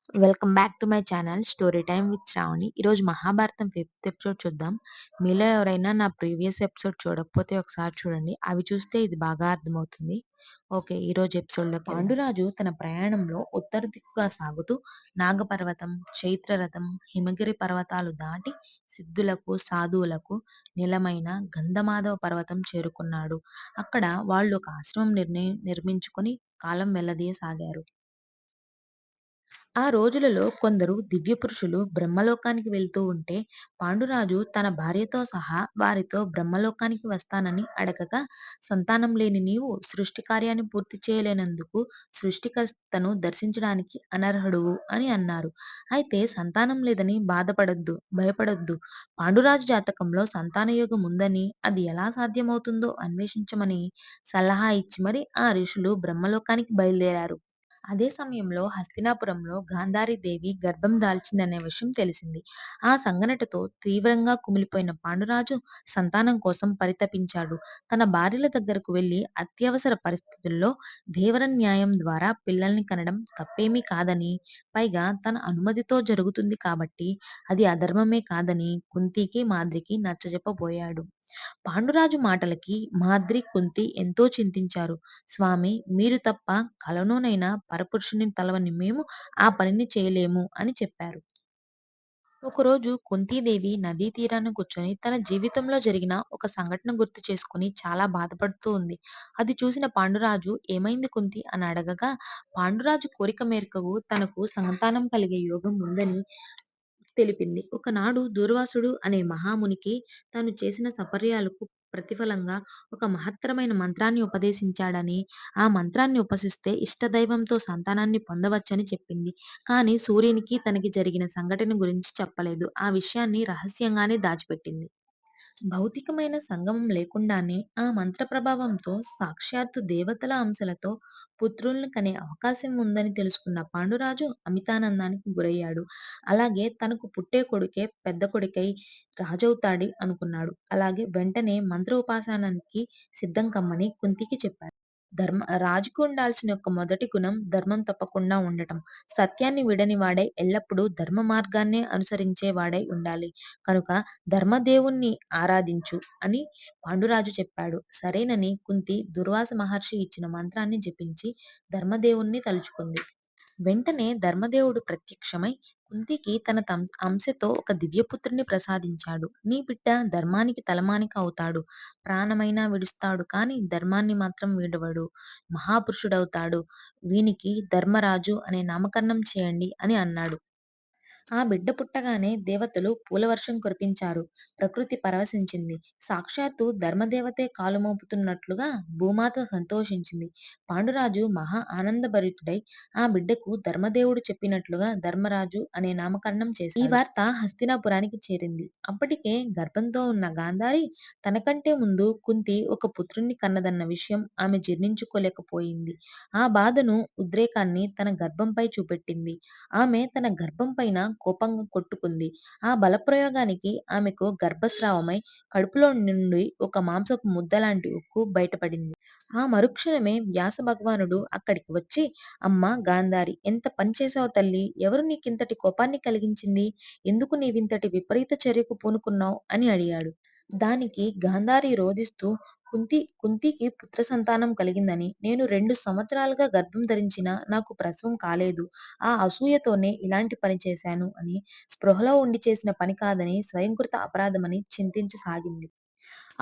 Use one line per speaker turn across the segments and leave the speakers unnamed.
Welcome back to my channel story time with Shravani. ఈరోజు మహాభారతం fifth episode చూద్దాం. మీలో ఎవరైనా నా ప్రీవియస్ ఎపిసోడ్ చూడకపోతే ఒకసారి చూడండి. అవి చూస్తే ఇది బాగా అర్థమవుతుంది. ఓకే, ఈరోజు ఎపిసోడ్లోకి పాండురాజు తన ప్రయాణంలో ఉత్తర దిక్కుగా సాగుతూ నాగపర్వతం, చైత్రరథం, హిమగిరి పర్వతాలు దాటి సిద్ధులకు, సాధువులకు నిలమైన గంధమాధవ పర్వతం చేరుకున్నాడు. అక్కడ వాళ్ళు ఒక ఆశ్రమం నిర్మించుకొని కాలం వెళ్లదీయసాగారు. ఆ రోజులలో కొందరు దివ్య పురుషులు బ్రహ్మలోకానికి వెళ్తూ ఉంటే పాండురాజు తన భార్యతో సహా వారితో బ్రహ్మలోకానికి వస్తానని అడగగా, సంతానం లేని నీవు సృష్టి కార్యాన్ని పూర్తి చేయలేనందుకు సృష్టికర్తను దర్శించడానికి అనర్హుడువు అని అన్నారు. అయితే సంతానం లేదని బాధపడొద్దు, భయపడొద్దు. పాండురాజు జాతకంలో సంతాన యోగం ఉందని, అది ఎలా సాధ్యమవుతుందో అన్వేషించమని సలహా ఇచ్చి మరి ఆ ఋషులు బ్రహ్మలోకానికి బయలుదేరారు. అదే సమయంలో హస్తినాపురంలో గాంధారీదేవి గర్భం దాల్చిందనే విషయం తెలిసింది. ఆ సంఘటనతో తీవ్రంగా కుమిలిపోయిన పాండురాజు సంతానం కోసం పరితపించాడు. తన భార్యల దగ్గరకు వెళ్లి అత్యవసర పరిస్థితుల్లో దేవర న్యాయం ద్వారా పిల్లల్ని కనడం తప్పేమీ కాదని, పైగా తన అనుమతితో జరుగుతుంది కాబట్టి అది అధర్మమే కాదని కుంతికి, మాద్రికి నచ్చజెప్పబోయాడు. పాండురాజు మాటలకి మాద్రి, కుంతి ఎంతో చింతించారు. స్వామి, మీరు తప్ప కలలోనైనా పరపురుషుని తలవని మేము ఆ పనిని చేయలేము అని చెప్పారు. ఒకరోజు కుంతీదేవి నదీ తీరాన కూర్చొని తన జీవితంలో జరిగిన ఒక సంఘటన గుర్తు చేసుకుని చాలా బాధపడుతూ ఉంది. అది చూసిన పాండురాజు ఏమైంది కుంతి అని అడగగా, పాండురాజు కోరిక మేరకు తనకు సంతానం కలిగే యోగం ఉందని తెలిపింది. ఒకనాడు దూర్వాసుడు అనే మహామునికి తాను చేసిన సపర్యాలకు ప్రతిఫలంగా ఒక మహత్తరమైన మంత్రాన్ని ఉపదేశించాడని, ఆ మంత్రాన్ని ఉపసిస్తే ఇష్టదైవంతో సంతానాన్ని పొందవచ్చని చెప్పింది. కానీ సూర్యునికి తనకి జరిగిన సంఘటన గురించి చెప్పలేదు. ఆ విషయాన్ని రహస్యంగానే దాచిపెట్టింది. భౌతికమైన సంగమం లేకుండానే ఆ మంత్ర ప్రభావంతో సాక్షాత్తు దేవతల అంశలతో పుత్రుల్ని కనే అవకాశం ఉందని తెలుసుకున్న పాండురాజు అమితానందానికి గురయ్యాడు. అలాగే తనకు పుట్టే కొడుకే పెద్ద కొడుకై రాజవుతాడి అనుకున్నాడు. అలాగే వెంటనే మంత్ర ఉపాసనానికి సిద్ధం కమ్మని కుంతికి చెప్పాడు. రాజుకు ఉండాల్సిన యొక్క మొదటి గుణం ధర్మం తప్పకుండా ఉండటం. సత్యాన్ని విడని వాడై ఎల్లప్పుడూ ధర్మ మార్గాన్నే అనుసరించే వాడై ఉండాలి. కనుక ధర్మదేవుణ్ణి ఆరాధించు అని పాండురాజు చెప్పాడు. సరేనని కుంతి దుర్వాస మహర్షి ఇచ్చిన మంత్రాన్ని జపించి ధర్మదేవుణ్ణి తలుచుకుంది. వెంటనే ధర్మదేవుడు ప్రత్యక్షమై కుంతికి తన అంశతో ఒక దివ్యపుత్రుని ప్రసాదించాడు. నీ బిడ్డ ధర్మానికి తలమానిక అవుతాడు. ప్రాణమైనా విడుస్తాడు కానీ ధర్మాన్ని మాత్రం వీడవడు. మహాపురుషుడవుతాడు. వీనికి ధర్మరాజు అనే నామకరణం చేయండి అని అన్నాడు. ఆ బిడ్డ పుట్టగానే దేవతలు పూలవర్షం కురిపించారు. ప్రకృతి పరవశించింది. సాక్షాత్తు ధర్మదేవతే కాలు మోపుతున్నట్లుగా భూమాత సంతోషించింది. పాండురాజు మహా ఆనందభరితుడై ఆ బిడ్డకు ధర్మదేవుడు చెప్పినట్లుగా ధర్మరాజు అనే నామకరణం చేశాడు. ఈ వార్త హస్తినాపురానికి చేరింది. అప్పటికే గర్భంతో ఉన్న గాంధారి తనకంటే ముందు కుంతి ఒక పుత్రుణ్ణి కన్నదన్న విషయం ఆమె జీర్ణించుకోలేకపోయింది. ఆ బాధను, ఉద్రేకాన్ని తన గర్భంపై చూపెట్టింది. ఆమె తన గర్భం పైన కోపంగా కొట్టుకుంది. ఆ బలప్రయోగానికి ఆమెకు గర్భస్రావమై కడుపులో నుండి ఒక మాంసపు ముద్దలాంటి ఉక్కు బయటపడింది. ఆ మరుక్షణమే వ్యాస భగవానుడు అక్కడికి వచ్చి, అమ్మా గాంధారి, ఎంత పని చేశావు తల్లి? ఎవరు నీకింతటి కోపాన్ని కలిగించింది? ఎందుకు నీవింతటి విపరీత చర్యకు పూనుకున్నావు అని అడిగాడు. దానికి గాంధారి రోదిస్తూ, కుంతికి పుత్ర సంతానం కలిగిందని, నేను 2 సంవత్సరాలుగా గర్భం ధరించినా నాకు ప్రసవం కాలేదు. ఆ అసూయతోనే ఇలాంటి పని చేశాను అని, స్పృహలో ఉండి చేసిన పని కాదని, స్వయంకృత అపరాధమని చింతించసాగింది.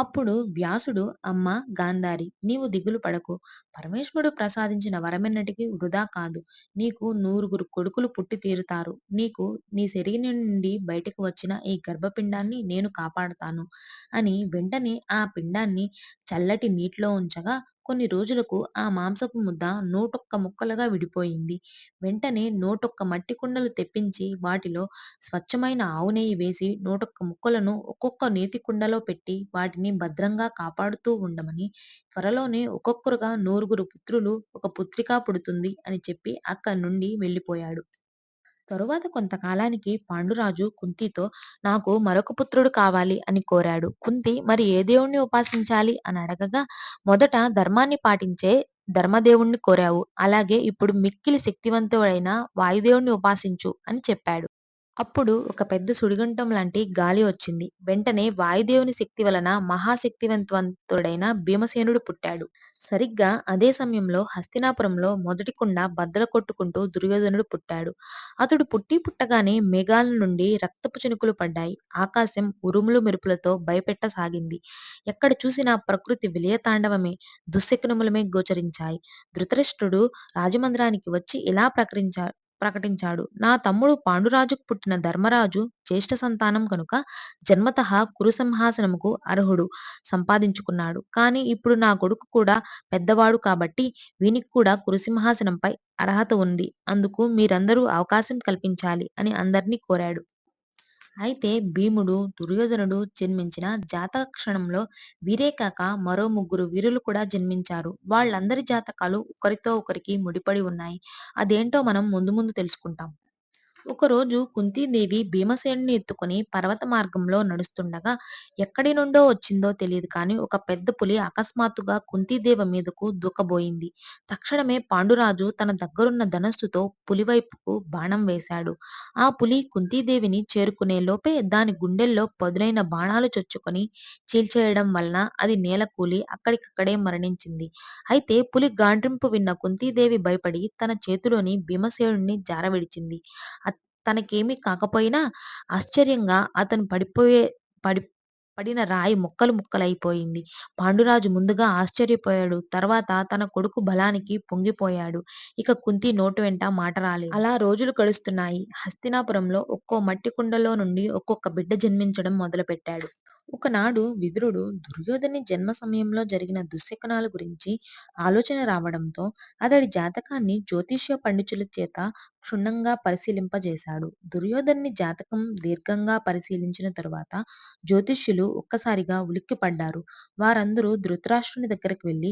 అప్పుడు వ్యాసుడు, అమ్మా గాంధారి, నీవు దిగులు పడకు. పరమేశ్వరుడు ప్రసాదించిన వరమెన్నటికీ వృధా కాదు. నీకు 100 కొడుకులు పుట్టి తీరుతారు. నీకు నీ శరీరం నుండి బయటకు వచ్చిన ఈ గర్భపిండాన్ని నేను కాపాడతాను అని వెంటనే ఆ పిండాన్ని చల్లటి నీటిలో ఉంచగా కొన్ని రోజులకు ఆ మాంసపు ముద్ద 101 ముక్కలుగా విడిపోయింది. వెంటనే 101 మట్టి కుండలు తెప్పించి వాటిలో స్వచ్ఛమైన ఆవు నెయ్యి వేసి 101 ముక్కలను ఒక్కొక్క నేతి కుండలో పెట్టి వాటిని భద్రంగా కాపాడుతూ ఉండమని, త్వరలోనే ఒక్కొక్కరుగా 100 పుత్రులు, ఒక పుత్రిక పుడుతుంది అని చెప్పి అక్కడి నుండి వెళ్ళిపోయాడు. తరువాత కొంతకాలానికి పాండురాజు కుంతితో, నాకు మరొక పుత్రుడు కావాలి అని కోరాడు. కుంతి మరి ఏ దేవుణ్ణి ఉపాసించాలి అని అడగగా, మొదట ధర్మాన్ని పాటించే ధర్మదేవుణ్ణి కోరావు. అలాగే ఇప్పుడు మిక్కిలి శక్తివంతుడైన వాయుదేవుణ్ణి ఉపాసించు అని చెప్పాడు. అప్పుడు ఒక పెద్ద సుడిగుండం లాంటి గాలి వచ్చింది. వెంటనే వాయుదేవుని శక్తి వలన మహాశక్తివంతుడైన భీమసేనుడు పుట్టాడు. సరిగ్గా అదే సమయంలో హస్తినాపురంలో మొదటి కుండ బద్దలు కొట్టుకుంటూ దుర్యోధనుడు పుట్టాడు. అతడు పుట్టగానే మేఘాల నుండి రక్తపు చినుకులు పడ్డాయి. ఆకాశం ఉరుములు మెరుపులతో భయపెట్టసాగింది. ఎక్కడ చూసినా ప్రకృతి విలయతాండవమే, దుశ్శకునములమే గోచరించాయి. ధృతరాష్ట్రుడు రాజమందిరానికి వచ్చి ఇలా ప్రకటించాడు. నా తమ్ముడు పాండురాజుకు పుట్టిన ధర్మరాజు జ్యేష్ఠ సంతానం కనుక జన్మతః కురు సింహాసనముకు అర్హుడు సంపాదించుకున్నాడు. కానీ ఇప్పుడు నా కొడుకు కూడా పెద్దవాడు కాబట్టి వీనికి కూడా కురు సింహాసనంపై అర్హత ఉంది. అందుకు మీరందరూ అవకాశం కల్పించాలి అని అందరినీ కోరాడు. అయితే భీముడు, దుర్యోధనుడు జన్మించిన జాతక క్షణంలో వీరే కాక మరో ముగ్గురు వీరులు కూడా జన్మించారు. వాళ్ళందరి జాతకాలు ఒకరితో ఒకరికి ముడిపడి ఉన్నాయి. అదేంటో మనం ముందు ముందు తెలుసుకుంటాం. ఒకరోజు కుంతీదేవి భీమసేనుని ఎత్తుకుని పర్వత మార్గంలో నడుస్తుండగా ఎక్కడి నుండో వచ్చిందో తెలియదు కానీ ఒక పెద్ద పులి అకస్మాత్తుగా కుంతీదేవి మీదకు దూకబోయింది. తక్షణమే పాండురాజు తన దగ్గరున్న ధనస్సుతో పులి వైపుకు బాణం వేశాడు. ఆ పులి కుంతీదేవిని చేరుకునే లోపే దాని గుండెల్లో పదునైన బాణాలు చొచ్చుకొని చీల్చేయడం వలన అది నేలకూలి అక్కడికక్కడే మరణించింది. అయితే పులి గాండ్రింపు విన్న కుంతీదేవి భయపడి తన చేతిలోని భీమసేనుణ్ణి జారవిడిచింది. తనకేమీ కాకపోయినా ఆశ్చర్యంగా అతను పడి పడిన రాయి ముక్కలు ముక్కలైపోయింది. పాండురాజు ముందుగా ఆశ్చర్యపోయాడు. తర్వాత తన కొడుకు బలానికి పొంగిపోయాడు. ఇక కుంతి నోటి వెంట మాట రాలేదు. అలా రోజులు గడుస్తున్నాయి. హస్తినాపురంలో ఒక్కో మట్టి కుండలో నుండి ఒక్కొక్క బిడ్డ జన్మించడం మొదలుపెట్టాడు. ఒకనాడు విదురుడు దుర్యోధని జన్మ సమయంలో జరిగిన దుశ్శకునాల గురించి ఆలోచన రావడంతో అతడి జాతకాన్ని జ్యోతిష్య పండితుల చేత క్షుణ్ణంగా పరిశీలింపజేశాడు. దుర్యోధనుని జాతకం దీర్ఘంగా పరిశీలించిన తరువాత జ్యోతిష్యులు ఒక్కసారిగా ఉలిక్కిపడ్డారు. వారందరూ ధృతరాష్ట్రుని దగ్గరికి వెళ్లి,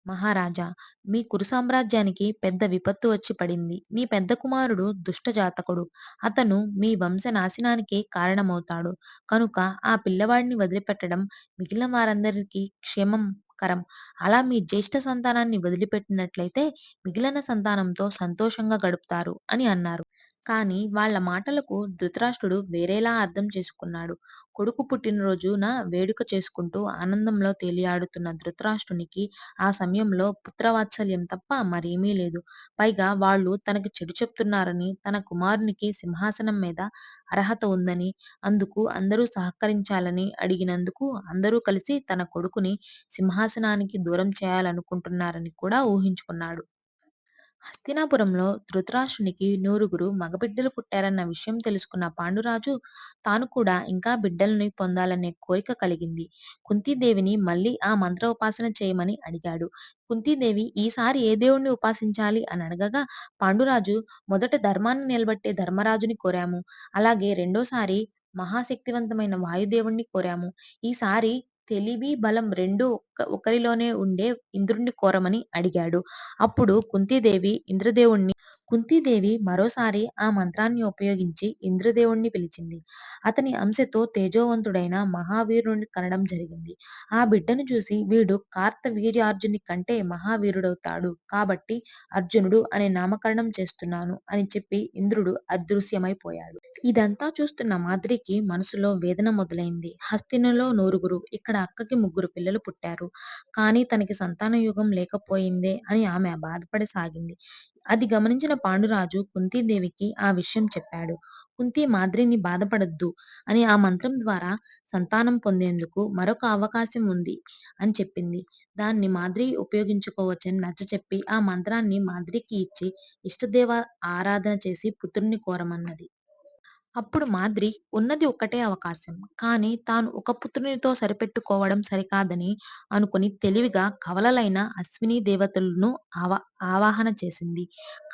మహారాజా, మీ కురు సామ్రాజ్యానికి పెద్ద విపత్తు వచ్చి పడింది. మీ పెద్ద కుమారుడు దుష్ట జాతకుడు. అతను మీ వంశ నాశనానికి కారణమవుతాడు. కనుక ఆ పిల్లవాడిని వదిలిపెట్టడం మిగిలిన వారందరికీ క్షేమకరం. అలా మీ జ్యేష్ఠ సంతానాన్ని వదిలిపెట్టినట్లయితే మిగిలిన సంతానంతో సంతోషంగా గడుపుతారు అని అన్నారు. కానీ వాళ్ళ మాటలకు ధృతరాష్ట్రుడు వేరేలా అర్థం చేసుకున్నాడు. కొడుకు పుట్టినరోజున వేడుక చేసుకుంటూ ఆనందంలో తేలియాడుతున్న ధృతరాష్ట్రునికి ఆ సమయంలో పుత్రవాత్సల్యం తప్ప మరేమీ లేదు. పైగా వాళ్ళు తనకి చెడు చెప్తున్నారని, తన కుమారునికి సింహాసనం మీద అర్హత ఉందని, అందుకు అందరూ సహకరించాలని అడిగినందుకు అందరూ కలిసి తన కొడుకుని సింహాసనానికి దూరం చేయాలనుకుంటున్నారని కూడా ఊహించుకున్నాడు. హస్తినాపురంలో ధృతరాష్ట్రునికి నూరుగురు మగబిడ్డలు పుట్టారన్న విషయం తెలుసుకున్న పాండురాజు తాను కూడా ఇంకా బిడ్డల్ని పొందాలనే కోరిక కలిగింది. కుంతీదేవిని మళ్ళీ ఆ మంత్ర ఉపాసన చేయమని అడిగాడు. కుంతీదేవి ఈసారి ఏ దేవుణ్ణి ఉపాసించాలి అని అడగగా పాండురాజు మొదట ధర్మాన్ని నిలబెట్టే ధర్మరాజుని కోరాము. అలాగే రెండోసారి మహాశక్తివంతమైన వాయుదేవుణ్ణి కోరాము. ఈసారి తెలివి బలం రెండూ ఒకరిలోనే ఉండే ఇంద్రుణ్ణి కోరమని అడిగాడు. అప్పుడు కుంతీదేవి మరోసారి ఆ మంత్రాన్ని ఉపయోగించి ఇంద్రదేవుణ్ణి పిలిచింది. అతని అంశతో తేజోవంతుడైన మహావీరుని కనడం జరిగింది. ఆ బిడ్డను చూసి వీడు కార్తవీర్యార్జుని కంటే మహావీరుడవుతాడు. కాబట్టి అర్జునుడు అనే నామకరణం చేస్తున్నాను అని చెప్పి ఇంద్రుడు అదృశ్యమైపోయాడు. ఇదంతా చూస్తున్న మాద్రికి మనసులో వేదన మొదలైంది. హస్తినలో నూరుగురు, ఇక్కడ అక్కకి ముగ్గురు పిల్లలు పుట్టారు. కానీ తనకి సంతాన యోగం లేకపోయిందే అని ఆమె బాధపడసాగింది. అది గమనించిన పాండురాజు కుంతీదేవికి ఆ విషయం చెప్పాడు. కుంతి మాద్రిని బాధపడొద్దు అని ఆ మంత్రం ద్వారా సంతానం పొందేందుకు మరొక అవకాశం ఉంది అని చెప్పింది. దాన్ని మాద్రి ఉపయోగించుకోవచ్చని నచ్చచెప్పి ఆ మంత్రాన్ని మాద్రికి ఇచ్చి ఇష్టదేవ ఆరాధన చేసి పుత్రుణ్ణి కోరమన్నది. అప్పుడు మాద్రి ఉన్నది ఒక్కటే అవకాశం. కానీ తాను ఒక పుత్రునితో సరిపెట్టుకోవడం సరికాదని అనుకుని తెలివిగా కవలలైన అశ్వినీ దేవతలను ఆవాహన చేసింది.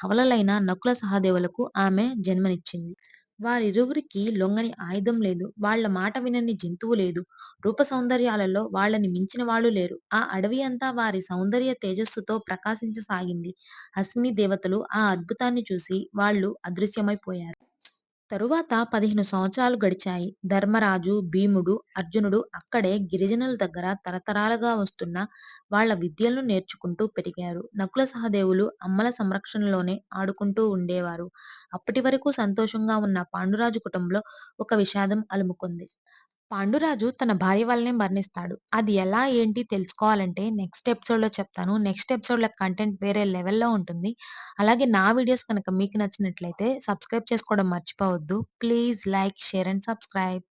కవలలైన నకుల సహదేవులకు ఆమె జన్మనిచ్చింది. వారిరువురికి లొంగని ఆయుధం లేదు. వాళ్ళ మాట వినని జంతువు లేదు. రూప సౌందర్యాలలో వాళ్ళని మించిన వాళ్ళు లేరు. ఆ అడవి అంతా వారి సౌందర్య తేజస్సుతో ప్రకాశించసాగింది. అశ్విని దేవతలు ఆ అద్భుతాన్ని చూసి వాళ్ళు అదృశ్యమైపోయారు. తరువాత 15 సంవత్సరాలు గడిచాయి. ధర్మరాజు, భీముడు, అర్జునుడు అక్కడే గిరిజనుల దగ్గర తరతరాలుగా వస్తున్న వాళ్ళ విద్యలను నేర్చుకుంటూ పెరిగారు. నకుల సహదేవులు అమ్మల సంరక్షణలోనే ఆడుకుంటూ ఉండేవారు. అప్పటి వరకు సంతోషంగా ఉన్న పాండురాజు కుటుంబంలో ఒక విషాదం అలుముకుంది. పాండురాజు తన భార్య వల్లనే మరణిస్తాడు. అది ఎలా ఏంటి తెలుసుకోవాలంటే నెక్స్ట్ ఎపిసోడ్‌లో చెప్తాను. నెక్స్ట్ ఎపిసోడ్‌లో కంటెంట్ వేరే లెవెల్‌లో ఉంటుంది. అలాగే నా వీడియోస్ కనుక మీకు నచ్చినట్లయితే సబ్స్క్రైబ్ చేసుకోవడం మర్చిపోవద్దు. Please like, share and subscribe.